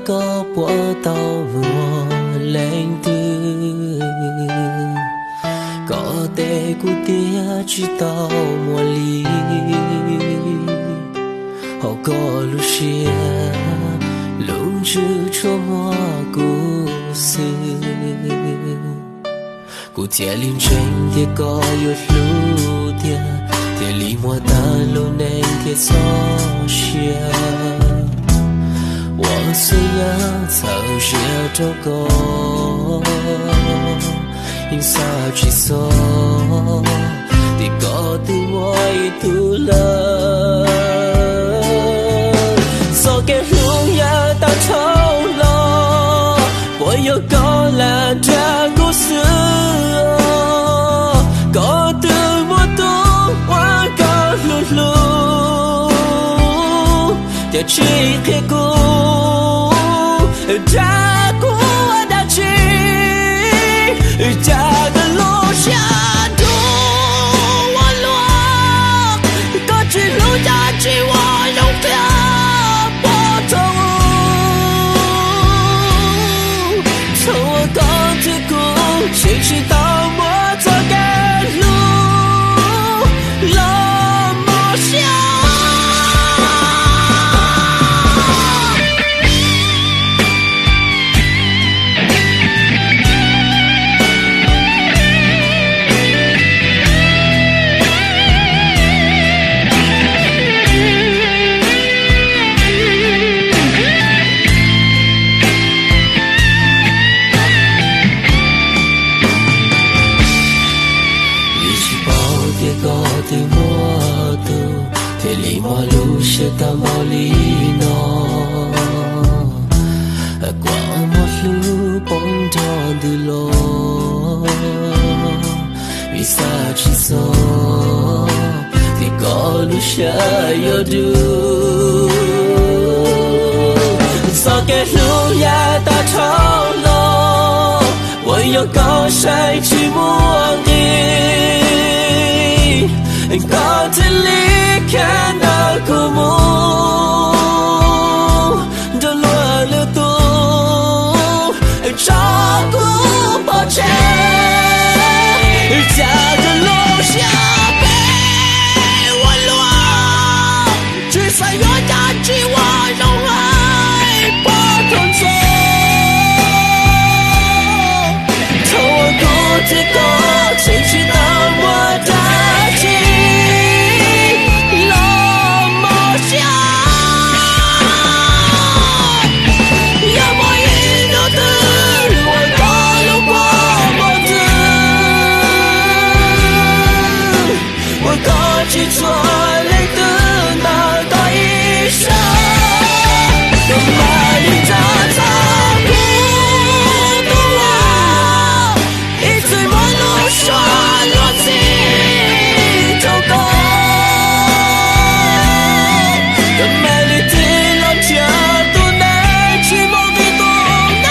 có bỏ tàu mùa lên tư có thể của tia chỉ tàu mùa ly họ có lúc xưa lúc chưa cho mùa của xưa của tia linh tranh tia có yêu lúc tia tia li mùa ta lâu nên tia gió xưa 我虽然曾学着过，因啥去说，你搞得我一肚了，说给路呀到头了，我有够了这故事，搞得我都我搞路路，别去黑顾。 他过的去，他的路下途我落，过去路下去我用漂泊走，从我高之谷，谁知道我走的路，落寞下。 是到毛里诺，qua một lúc bóng tròn từ lô, vì sao chỉ số thì có lúc sẽ yêu đu, sao cái lúc ya ta thâu lô, 我有够谁去摸你，高这里看到。 枯木的落了度，照顾抱歉，家的路下被我落，只算有大气我容爱不同走，从我肚子口谁知道我的情。 去做泪的那个医生，用把你扎扎孤独我，一醉陌路说落尽走过，更美丽的浪潮都难去梦的多难。